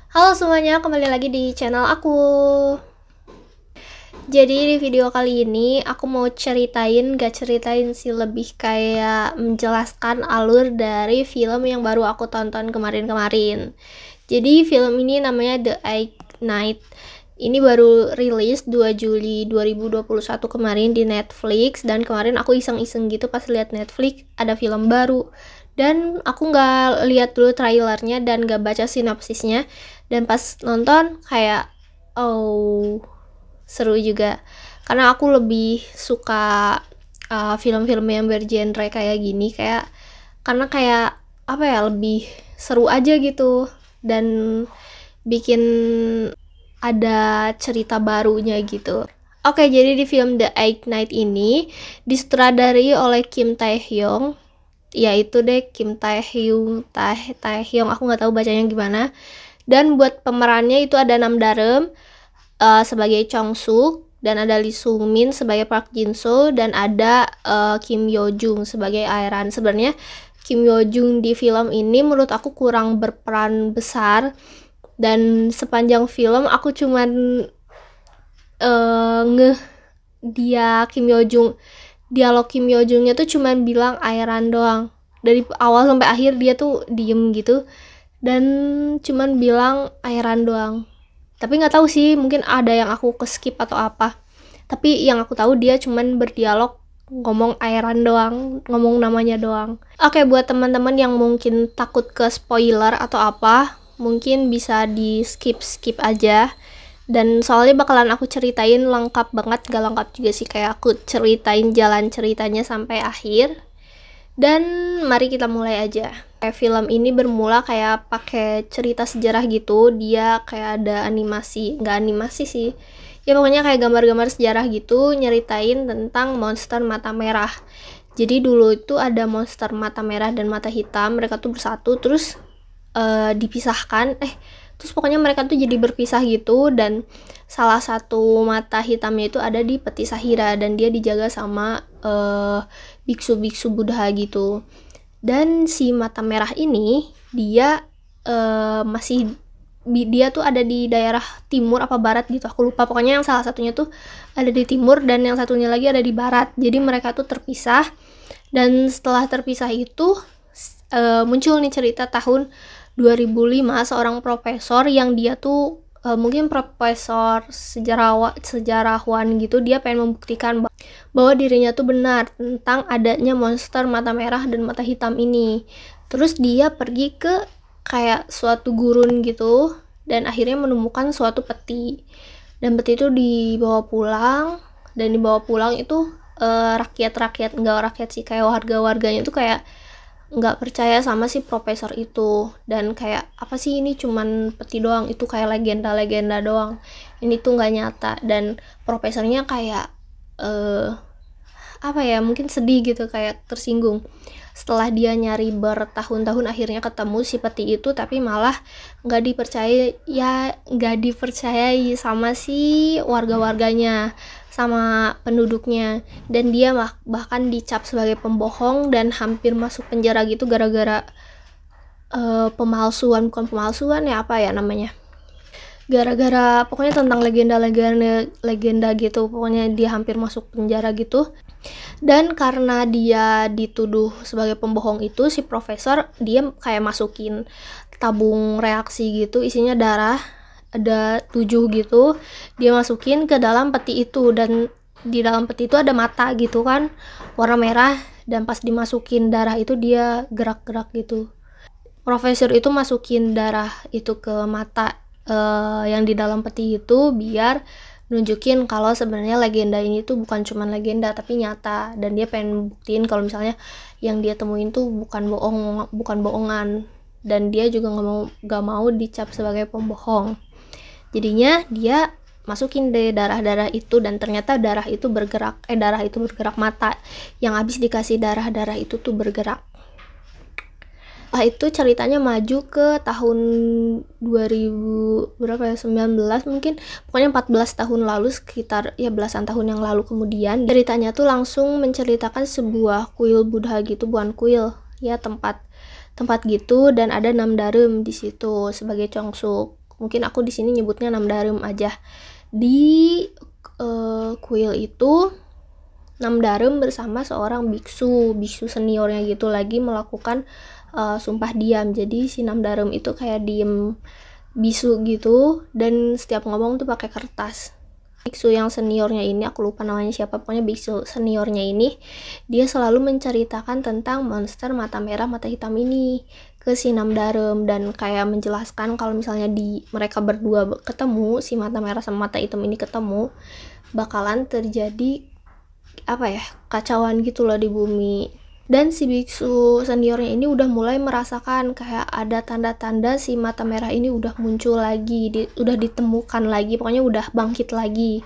Halo semuanya, kembali lagi di channel aku. Jadi di video kali ini aku mau gak ceritain sih, lebih kayak menjelaskan alur dari film yang baru aku tonton kemarin-kemarin. Jadi film ini namanya The Eight Night. Ini baru rilis 2 Juli 2021 kemarin di Netflix, dan kemarin aku iseng-iseng gitu pas lihat Netflix ada film baru. Dan aku nggak lihat dulu trailernya dan nggak baca sinopsisnya, dan pas nonton kayak oh, seru juga karena aku lebih suka film-film yang bergenre kayak gini, karena kayak apa ya, lebih seru aja gitu dan bikin ada cerita barunya gitu. Oke, jadi di film The Eight Night ini disutradari oleh Kim Tae Hyung. Ya itu deh, Kim Tae Hyung, Tae Hyung, aku nggak tahu bacanya gimana. Dan buat pemerannya itu ada Nam Darem sebagai Chong Suk, dan ada Lee Sung Min sebagai Park Jin Soo, dan ada Kim Yo Jung sebagai Aeran. Sebenarnya Kim Yo Jung di film ini menurut aku kurang berperan besar, dan sepanjang film aku cuman ngeh dia Kim Yo Jung, dialog Kim Yo Jungnya tuh cuman bilang Aeran doang. Dari awal sampai akhir dia tuh diem gitu dan cuman bilang Aeran doang. Tapi nggak tahu sih, mungkin ada yang aku keskip atau apa. Tapi yang aku tahu dia cuman berdialog ngomong Aeran doang, ngomong namanya doang. Oke, buat teman-teman yang mungkin takut ke spoiler atau apa, mungkin bisa di skip aja. Dan soalnya bakalan aku ceritain lengkap banget, gak lengkap juga sih, kayak aku ceritain jalan ceritanya sampai akhir. Dan mari kita mulai aja. Film ini bermula kayak pakai cerita sejarah gitu. Dia kayak ada animasi, nggak animasi sih. Ya pokoknya kayak gambar-gambar sejarah gitu, nyeritain tentang monster mata merah. Jadi dulu itu ada monster mata merah dan mata hitam, mereka tuh bersatu terus dipisahkan. Terus pokoknya mereka tuh jadi berpisah gitu, dan salah satu mata hitamnya itu ada di peti Sahira dan dia dijaga sama biksu-biksu Buddha gitu. Dan si mata merah ini dia dia tuh ada di daerah timur apa barat gitu, aku lupa. Pokoknya yang salah satunya tuh ada di timur dan yang satunya lagi ada di barat. Jadi mereka tuh terpisah, dan setelah terpisah itu muncul nih cerita tahun 2005, seorang profesor yang dia tuh mungkin profesor sejarawan gitu. Dia pengen membuktikan bahwa dirinya tuh benar tentang adanya monster mata merah dan mata hitam ini. Terus dia pergi ke kayak suatu gurun gitu, dan akhirnya menemukan suatu peti. Dan peti itu dibawa pulang, dan dibawa pulang itu rakyat-rakyat, enggak rakyat sih, kayak warga-warganya tuh kayak nggak percaya sama si profesor itu, dan kayak apa sih ini cuman peti doang, itu kayak legenda-legenda doang, ini tuh nggak nyata. Dan profesornya kayak apa ya, mungkin sedih gitu, kayak tersinggung. Setelah dia nyari bertahun-tahun akhirnya ketemu si peti itu, tapi malah nggak dipercayai sama si warga-warganya, sama penduduknya. Dan dia bahkan dicap sebagai pembohong dan hampir masuk penjara gitu gara-gara bukan pemalsuan ya, apa ya namanya, gara-gara pokoknya tentang legenda gitu. Pokoknya dia hampir masuk penjara gitu. Dan karena dia dituduh sebagai pembohong itu, si profesor dia kayak masukin tabung reaksi gitu, isinya darah, ada 7 gitu, dia masukin ke dalam peti itu. Dan di dalam peti itu ada mata gitu kan, warna merah, dan pas dimasukin darah itu dia gerak-gerak gitu. Profesor itu masukin darah itu ke mata yang di dalam peti itu biar nunjukin kalau sebenarnya legenda ini tuh bukan cuma legenda tapi nyata, dan dia pengen buktiin kalau misalnya yang dia temuin tuh bukan bohongan, dan dia juga nggak mau dicap sebagai pembohong. Jadinya dia masukin deh darah itu, dan ternyata darah itu bergerak, mata yang habis dikasih darah itu tuh bergerak. Itu ceritanya maju ke tahun 2000 berapa ya, 19 mungkin, pokoknya 14 tahun lalu, sekitar ya belasan tahun yang lalu. Kemudian ceritanya tuh langsung menceritakan sebuah kuil Buddha gitu, bukan kuil ya, tempat gitu, dan ada Nam Darem di situ sebagai Chongsuk. mungkin aku di sini nyebutnya Namdareum aja. Di kuil itu Namdareum bersama seorang biksu seniornya gitu lagi melakukan sumpah diam. Jadi si Namdareum itu kayak diem bisu gitu dan setiap ngomong tuh pakai kertas. Biksu yang seniornya ini, aku lupa namanya siapa, pokoknya biksu seniornya ini dia selalu menceritakan tentang monster mata merah mata hitam ini ke si Namdareum dan kayak menjelaskan kalau misalnya mereka berdua ketemu, si mata merah sama mata hitam ini ketemu, bakalan terjadi kacauan gitu loh di bumi. Dan si biksu seniornya ini udah mulai merasakan kayak ada tanda-tanda si mata merah ini udah muncul lagi, udah ditemukan lagi, pokoknya udah bangkit lagi.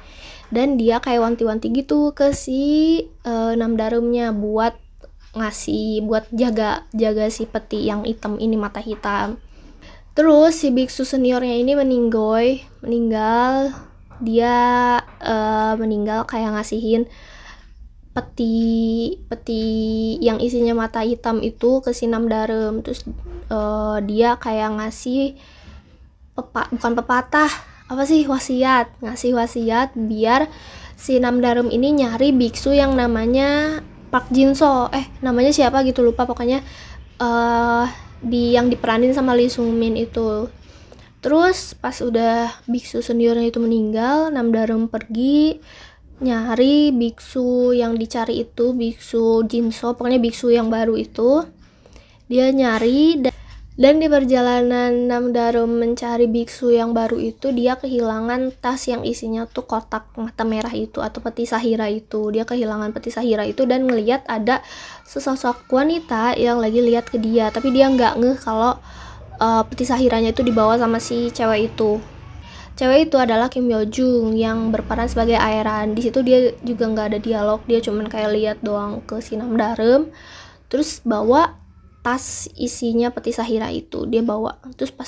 Dan dia kayak wanti-wanti gitu ke si Namdareumnya buat jaga si peti yang hitam ini, mata hitam. Terus si biksu seniornya ini meninggal. Dia meninggal kayak ngasihin peti yang isinya mata hitam itu ke si Namdareum. Terus dia kayak ngasih wasiat biar si Namdareum ini nyari biksu yang namanya Park Jinso, namanya siapa gitu lupa, pokoknya yang diperanin sama Lee Sung Min itu. Terus pas udah biksu seniornya itu meninggal, Namdareum pergi nyari biksu yang dicari itu, biksu Jinso, pokoknya biksu yang baru itu. Dia nyari dan di perjalanan Namdareum mencari biksu yang baru itu, dia kehilangan tas yang isinya tuh kotak mata merah itu atau peti sahira itu. Dia kehilangan peti sahira itu dan ngelihat ada sesosok wanita yang lagi lihat ke dia, tapi dia nggak ngeh kalau peti sahiranya itu dibawa sama si cewek itu. Cewek itu adalah Kim Yo Jung yang berperan sebagai Aeran. Di situ dia juga nggak ada dialog, dia cuman kayak lihat doang ke si Namdareum, terus bawa tas isinya peti sahira itu dia bawa. Terus pas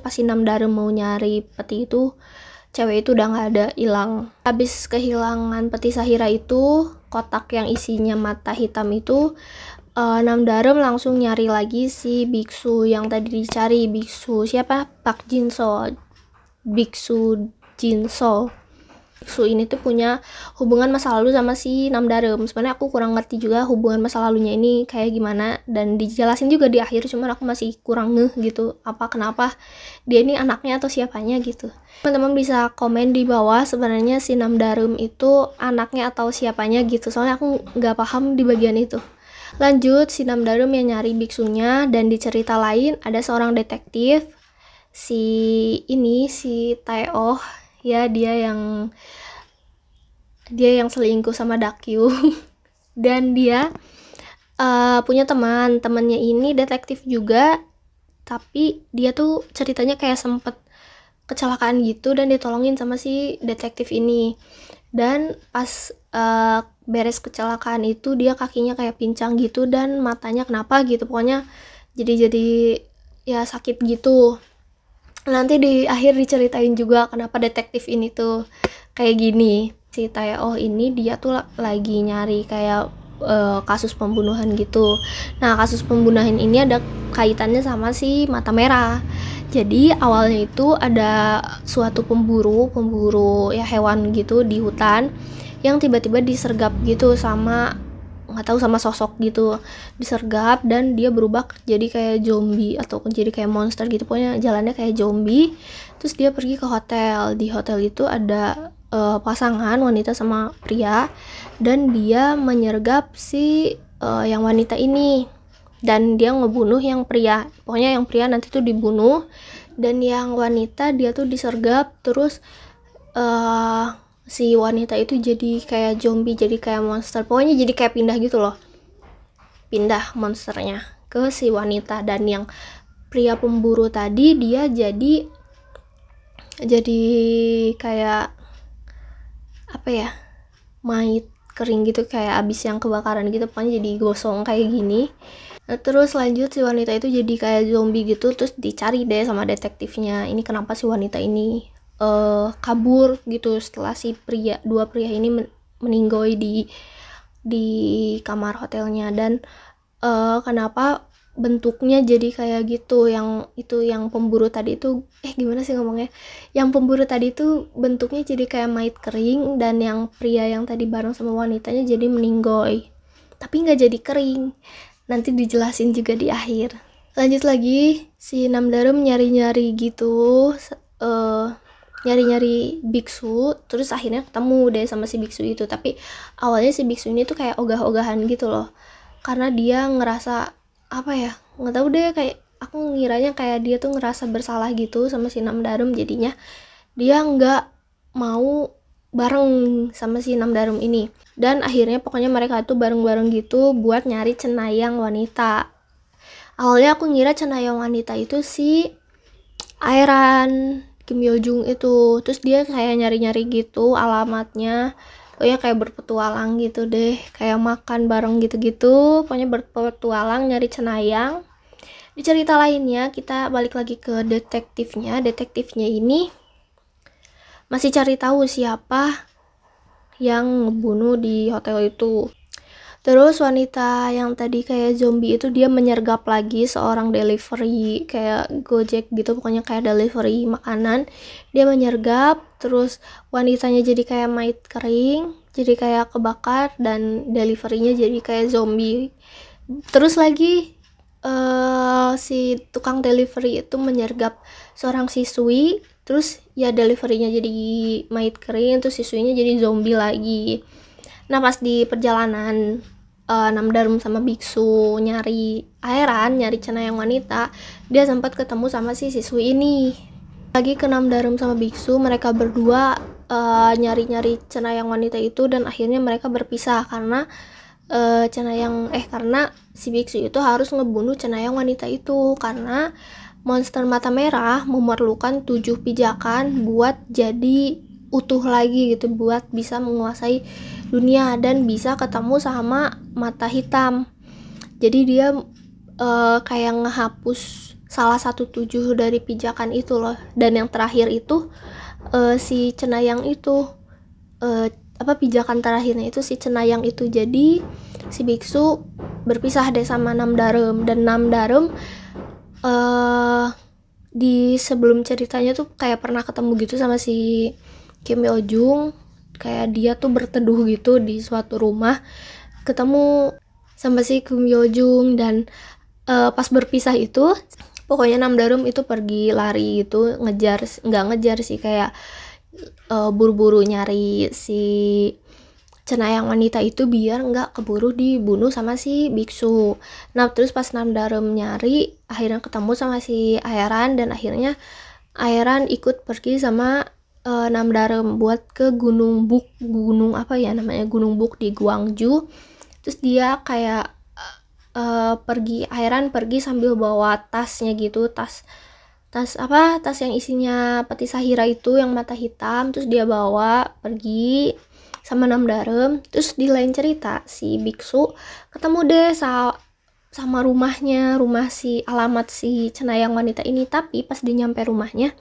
si Namdareum mau nyari peti itu, cewek itu udah nggak ada, hilang. Habis kehilangan peti sahira itu, kotak yang isinya mata hitam itu, Namdareum langsung nyari lagi si biksu yang tadi dicari, biksu siapa? Park Jinso. Biksu Jinso. Biksu ini tuh punya hubungan masa lalu sama si Namdareum. Sebenarnya aku kurang ngerti juga hubungan masa lalunya ini kayak gimana, dan dijelasin juga di akhir, cuman aku masih kurang ngeh gitu kenapa dia ini anaknya atau siapanya gitu. Teman-teman bisa komen di bawah sebenarnya si Namdareum itu anaknya atau siapanya gitu, soalnya aku nggak paham di bagian itu. Lanjut, si Namdareum yang nyari biksunya, dan di cerita lain ada seorang detektif, si Tae-oh ya, dia yang selingkuh sama Dakyung. Dan dia punya temannya ini detektif juga, tapi dia tuh ceritanya kayak sempet kecelakaan gitu dan ditolongin sama si detektif ini. Dan pas beres kecelakaan itu dia kakinya kayak pincang gitu dan matanya kenapa gitu, pokoknya jadi ya sakit gitu. Nanti di akhir diceritain juga kenapa detektif ini tuh kayak gini. Si Tae-oh ini dia tuh lagi nyari kayak kasus pembunuhan gitu. Nah, kasus pembunuhan ini ada kaitannya sama si mata merah. Jadi awalnya itu ada suatu pemburu ya hewan gitu di hutan yang tiba-tiba disergap gitu sama sosok gitu, disergap dan dia berubah jadi kayak zombie atau jadi kayak monster gitu, pokoknya jalannya kayak zombie. Terus dia pergi ke hotel. Di hotel itu ada pasangan wanita sama pria, dan dia menyergap si yang wanita ini dan dia ngebunuh yang pria. Pokoknya yang pria nanti tuh dibunuh dan yang wanita dia tuh disergap. Terus si wanita itu jadi kayak zombie, jadi kayak monster, pokoknya jadi kayak pindah gitu loh, pindah monsternya ke si wanita. Dan yang pria pemburu tadi dia jadi kayak mayit kering gitu, kayak abis yang kebakaran gitu, pokoknya jadi gosong kayak gini. Terus lanjut si wanita itu jadi kayak zombie gitu. Terus dicari deh sama detektifnya, ini kenapa si wanita ini kabur gitu setelah si dua pria ini meninggoy di kamar hotelnya, dan kenapa bentuknya jadi kayak gitu. Yang pemburu tadi itu gimana sih ngomongnya, yang pemburu tadi itu bentuknya jadi kayak mayat kering, dan yang pria yang tadi bareng sama wanitanya jadi meninggoy, tapi nggak jadi kering. Nanti dijelasin juga di akhir. Lanjut lagi, si Namdarum nyari-nyari gitu, nyari-nyari biksu, terus akhirnya ketemu deh sama si biksu itu. Tapi awalnya si biksu ini tuh kayak ogah-ogahan gitu loh, karena dia ngerasa apa ya, nggak tahu deh, kayak aku ngiranya kayak dia tuh ngerasa bersalah gitu sama si Namdarum, jadinya dia nggak mau bareng sama si Namdarum ini. Dan akhirnya pokoknya mereka tuh bareng-bareng gitu buat nyari cenayang wanita. Awalnya aku ngira cenayang wanita itu si Airan Kim Yo Jung itu, terus dia kayak nyari-nyari gitu alamatnya. Oh ya, kayak berpetualang gitu deh, kayak makan bareng gitu-gitu, pokoknya berpetualang nyari cenayang. Di cerita lainnya kita balik lagi ke detektifnya ini masih cari tahu siapa yang ngebunuh di hotel itu. Terus wanita yang tadi kayak zombie itu dia menyergap lagi seorang delivery kayak Gojek gitu, pokoknya kayak delivery makanan. Dia menyergap, terus wanitanya jadi kayak mayat kering, jadi kayak kebakar, dan deliverynya jadi kayak zombie. Terus lagi si tukang delivery itu menyergap seorang siswi, terus ya deliverynya jadi mayat kering, terus siswinya jadi zombie lagi. Nah, pas di perjalanan Namdarum sama biksu nyari airan, nyari cenayang wanita, dia sempat ketemu sama si siswi ini. Lagi ke Namdarum sama biksu, mereka berdua nyari-nyari cenayang wanita itu, dan akhirnya mereka berpisah karena karena si biksu itu harus ngebunuh cenayang wanita itu, karena monster mata merah memerlukan 7 pijakan buat jadi utuh lagi gitu, buat bisa menguasai dunia dan bisa ketemu sama mata hitam. Jadi dia kayak ngehapus salah satu 7 dari pijakan itu loh, dan yang terakhir itu si cenayang itu pijakan terakhirnya itu si cenayang itu. Jadi si biksu berpisah deh sama Namdarum, dan Namdarum di sebelum ceritanya tuh kayak pernah ketemu gitu sama si Kim Yo Jung, kayak dia tuh berteduh gitu di suatu rumah, ketemu sama si Kim Yo Jung. Dan pas berpisah itu pokoknya Namdarum itu pergi lari gitu, nggak ngejar sih, kayak buru-buru nyari si cenayang wanita itu biar nggak keburu dibunuh sama si biksu. Nah, terus pas Namdarum nyari akhirnya ketemu sama si Airan, dan akhirnya Airan ikut pergi sama Namdarum buat ke Gunung Buk di Gwangju. Terus dia kayak Airan pergi sambil bawa tasnya gitu, tas yang isinya peti sahira itu yang mata hitam, terus dia bawa pergi sama Namdarum. Terus di lain cerita si biksu ketemu deh sama alamat si cenayang wanita ini. Tapi pas dia nyampe rumahnya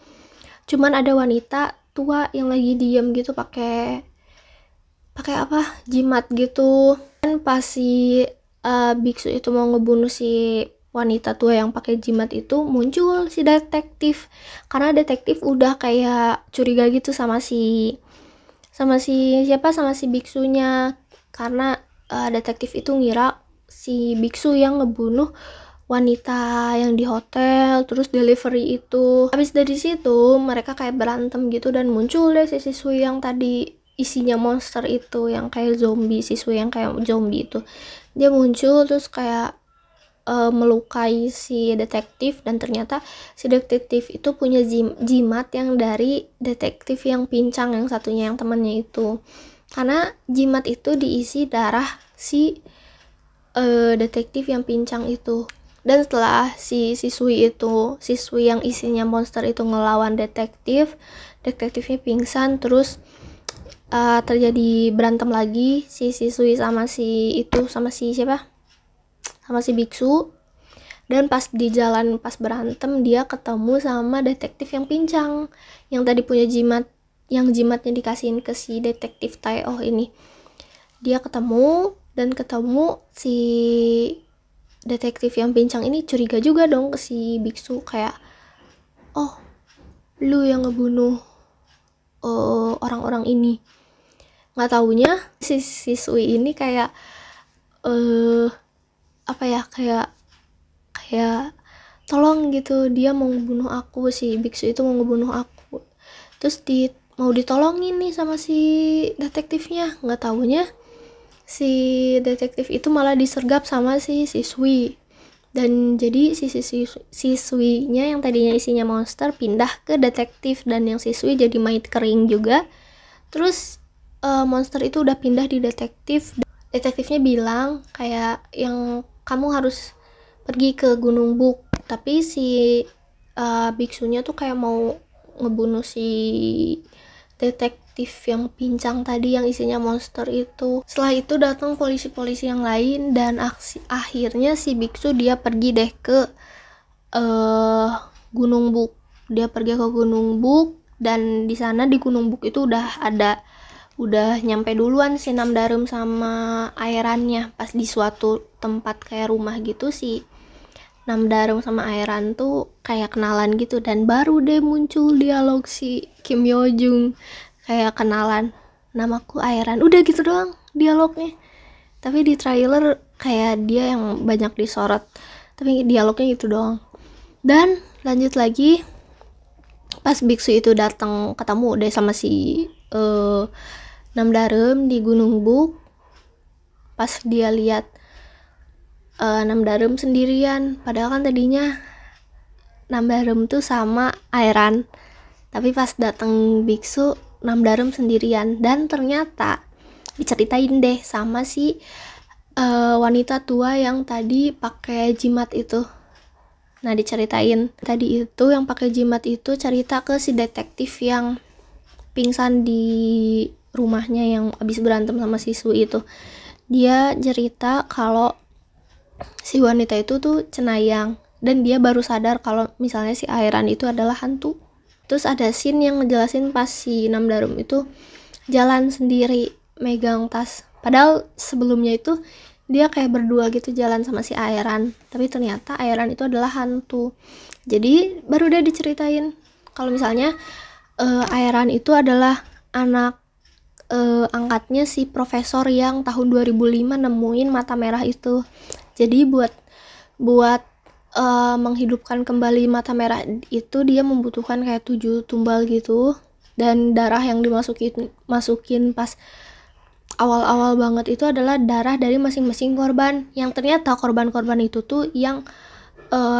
cuman ada wanita tua yang lagi diem gitu, pakai jimat gitu. Dan pas si biksu itu mau ngebunuh si wanita tua yang pakai jimat itu, muncul si detektif, karena detektif udah kayak curiga gitu sama si biksunya, karena detektif itu ngira si biksu yang ngebunuh wanita yang di hotel terus delivery itu. Habis dari situ mereka kayak berantem gitu, dan muncul deh si siswi yang tadi isinya monster itu, yang kayak zombie, siswi yang kayak zombie itu. Dia muncul terus kayak melukai si detektif, dan ternyata si detektif itu punya jimat yang dari detektif yang pincang yang satunya, yang temannya itu, karena jimat itu diisi darah si detektif yang pincang itu. Dan setelah si siswi yang isinya monster itu ngelawan detektifnya pingsan, terus terjadi berantem lagi si siswi sama si biksu. Dan pas di jalan, pas berantem, dia ketemu sama detektif yang pincang, yang tadi punya jimat, yang jimatnya dikasihin ke si detektif Tae-oh ini. Dia ketemu si detektif yang pincang ini curiga juga dong ke si biksu, kayak oh lu yang ngebunuh orang-orang ini. Nggak taunya si siswi ini kayak apa ya, kayak tolong gitu, dia mau ngebunuh aku, si biksu itu mau ngebunuh aku, terus mau ditolongin nih sama si detektifnya. Nggak taunya si detektif itu malah disergap sama si siswi, dan jadi si siswinya yang tadinya isinya monster pindah ke detektif, dan yang siswi jadi mayat kering juga. Terus monster itu udah pindah di detektif. Detektifnya bilang kayak yang kamu harus pergi ke Gunung Buk, tapi si biksunya tuh kayak mau ngebunuh si detektif yang pincang tadi yang isinya monster itu. Setelah itu datang polisi-polisi yang lain, dan akhirnya si biksu dia pergi deh ke Gunung Buk. Dia pergi ke Gunung Buk, dan di sana di Gunung Buk itu udah nyampe duluan si Namdarum sama Aerannya. Pas di suatu tempat kayak rumah gitu, si Namdarum sama Aeran tuh kayak kenalan gitu, dan baru deh muncul dialog si Kim Yo Jung kayak kenalan, namaku Aeran, udah gitu doang dialognya. Tapi di trailer kayak dia yang banyak disorot, tapi dialognya gitu doang. Dan lanjut lagi, pas biksu itu datang ketemu deh sama si Namdarum di Gunung Buk. Pas dia lihat Namdarum sendirian, padahal kan tadinya Namdarum tuh sama Aeran, tapi pas datang biksu Namdarum sendirian. Dan ternyata diceritain deh sama si wanita tua yang tadi pakai jimat itu. Nah, diceritain tadi itu yang pakai jimat itu cerita ke si detektif yang pingsan di rumahnya yang abis berantem sama siswi itu. Dia cerita kalau si wanita itu tuh cenayang, dan dia baru sadar kalau misalnya si Aeran itu adalah hantu. Terus ada scene yang ngejelasin pas si Namdarum itu jalan sendiri megang tas, padahal sebelumnya itu dia kayak berdua gitu jalan sama si Aeran, tapi ternyata Aeran itu adalah hantu. Jadi baru dia diceritain kalau misalnya Aeran itu adalah anak angkatnya si profesor yang tahun 2005 nemuin mata merah itu. Jadi buat menghidupkan kembali mata merah itu dia membutuhkan kayak 7 tumbal gitu, dan darah yang masukin pas awal-awal banget itu adalah darah dari masing-masing korban, yang ternyata korban-korban itu tuh yang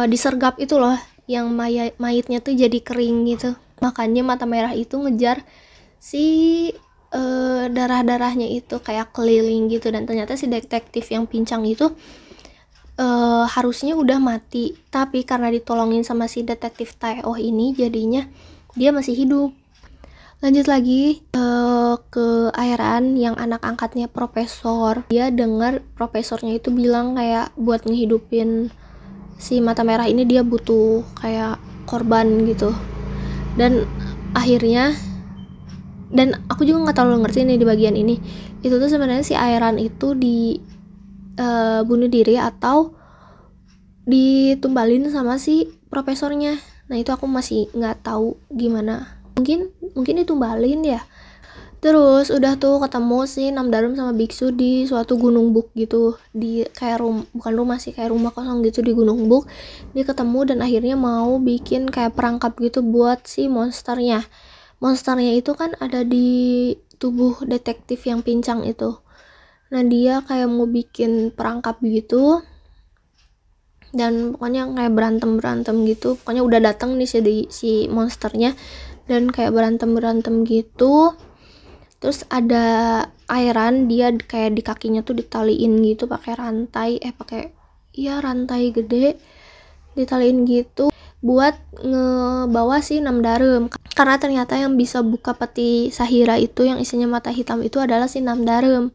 disergap itu loh, yang mayitnya tuh jadi kering gitu. Makanya mata merah itu ngejar si darah-darahnya itu kayak keliling gitu, dan ternyata si detektif yang pincang itu harusnya udah mati, tapi karena ditolongin sama si detektif Tae-oh ini jadinya dia masih hidup. Lanjut lagi ke Aeran yang anak angkatnya profesor. Dia dengar profesornya itu bilang kayak buat ngehidupin si mata merah ini dia butuh kayak korban gitu. Dan akhirnya, dan aku juga nggak terlalu ngerti nih di bagian ini, itu tuh sebenarnya si Aeran itu bunuh diri atau ditumbalin sama si profesornya. Nah itu aku masih nggak tahu gimana, mungkin ditumbalin ya. Terus udah tuh ketemu si Namdarum sama biksu di suatu gunung buk gitu, di kayak bukan rumah sih, kayak rumah kosong gitu di gunung buk. Dia ketemu dan akhirnya mau bikin kayak perangkap gitu buat si monsternya itu kan ada di tubuh detektif yang pincang itu. Nah dia kayak mau bikin perangkap gitu, dan pokoknya kayak berantem gitu. Pokoknya udah datang nih si monsternya, dan kayak berantem gitu. Terus ada Aeran, dia kayak di kakinya tuh ditaliin gitu pakai rantai gede, ditaliin gitu buat ngebawa si Namdarum, karena ternyata yang bisa buka peti Sahira itu yang isinya mata hitam itu adalah si Namdarum.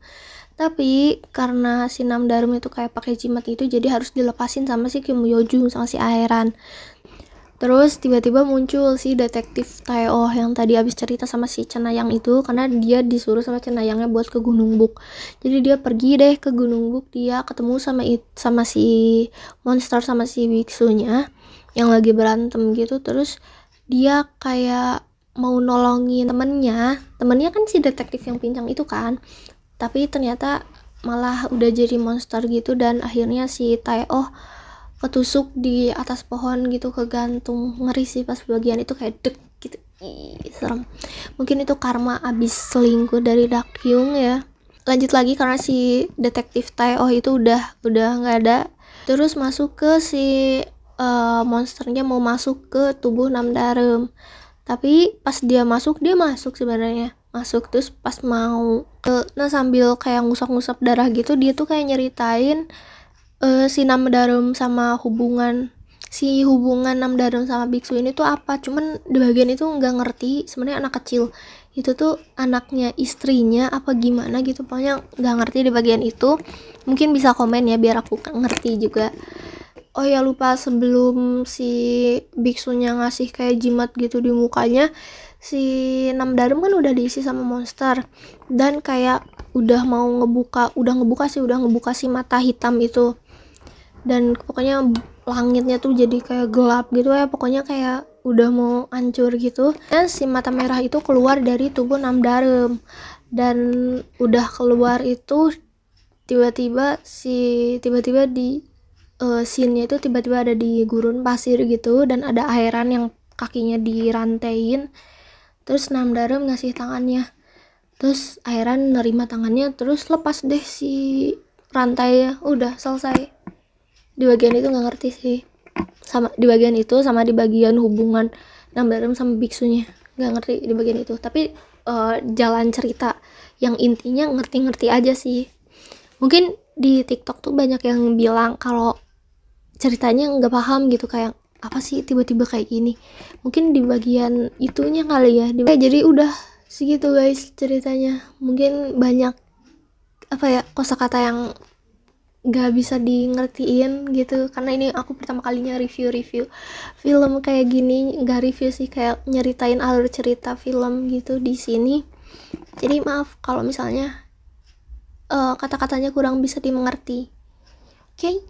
Tapi karena si Namdarum itu kayak pakai jimat itu, jadi harus dilepasin sama si Kim Yo Jung sama si Aeran. Terus tiba-tiba muncul si detektif Taeoh yang tadi abis cerita sama si Cenayang itu, karena dia disuruh sama Cenayangnya buat ke Gunung Buk. Jadi dia pergi deh ke Gunung Buk, dia ketemu sama si monster sama si biksunya yang lagi berantem gitu. Terus dia kayak mau nolongin temennya kan si detektif yang pincang itu kan, tapi ternyata malah udah jadi monster gitu. Dan akhirnya si Taeoh ketusuk di atas pohon gitu, kegantung. Ngeri sih pas bagian itu, kayak dek gitu. Ih, serem. Mungkin itu karma abis selingkuh dari Dakyung ya. Lanjut lagi karena si detektif Taeoh itu udah nggak ada. Terus masuk ke si monsternya mau masuk ke tubuh Namdareum. Tapi pas dia masuk sebenarnya masuk. Terus pas mau sambil kayak ngusap-ngusap darah gitu, dia tuh kayak nyeritain si Namdareum sama hubungan Namdareum sama biksu ini tuh apa. Cuman di bagian itu nggak ngerti sebenarnya, anak kecil itu tuh anaknya istrinya apa gimana gitu, pokoknya nggak ngerti di bagian itu. Mungkin bisa komen ya biar aku ngerti juga. Oh ya, lupa, sebelum si biksunya ngasih kayak jimat gitu di mukanya, si Namdareum kan udah diisi sama monster, dan kayak udah ngebuka si mata hitam itu. Dan pokoknya langitnya tuh jadi kayak gelap gitu ya, pokoknya kayak udah mau hancur gitu. Dan si mata merah itu keluar dari tubuh Namdareum, dan udah keluar itu tiba-tiba di scene-nya itu tiba-tiba ada di gurun pasir gitu, dan ada airan yang kakinya dirantain. Terus Namdareum ngasih tangannya, terus airan nerima tangannya, terus lepas deh si rantainya. Udah selesai. Di bagian itu nggak ngerti sih, sama di bagian itu sama di bagian hubungan Namdareum sama biksunya nggak ngerti di bagian itu. Tapi jalan cerita yang intinya ngerti-ngerti aja sih. Mungkin di TikTok tuh banyak yang bilang kalau ceritanya nggak paham gitu, kayak apa sih tiba-tiba kayak gini. Mungkin di bagian itunya kali ya. Jadi udah segitu guys ceritanya. Mungkin banyak kosakata yang nggak bisa di ngertiin gitu, karena ini aku pertama kalinya review film kayak gini. Nggak review sih, kayak nyeritain alur cerita film gitu di sini. Jadi maaf kalau misalnya kata-katanya kurang bisa dimengerti. Oke.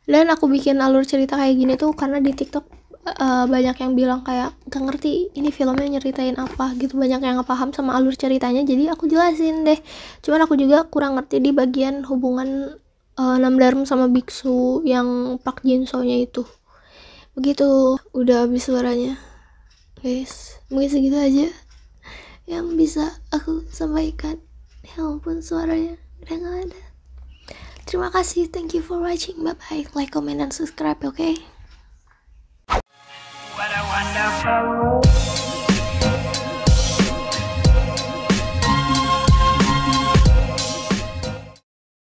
Dan aku bikin alur cerita kayak gini tuh karena di TikTok banyak yang bilang kayak gak ngerti ini filmnya nyeritain apa gitu, banyak yang gak paham sama alur ceritanya. Jadi aku jelasin deh. Cuman aku juga kurang ngerti di bagian hubungan Namdareum sama biksu yang Park Jin-soo-nya itu. Begitu. Udah habis suaranya guys, mungkin segitu aja yang bisa aku sampaikan. Ya ampun, suaranya udah gak ada. Terima kasih, thank you for watching, bye bye, like, comment, and subscribe, okay? What a wonderful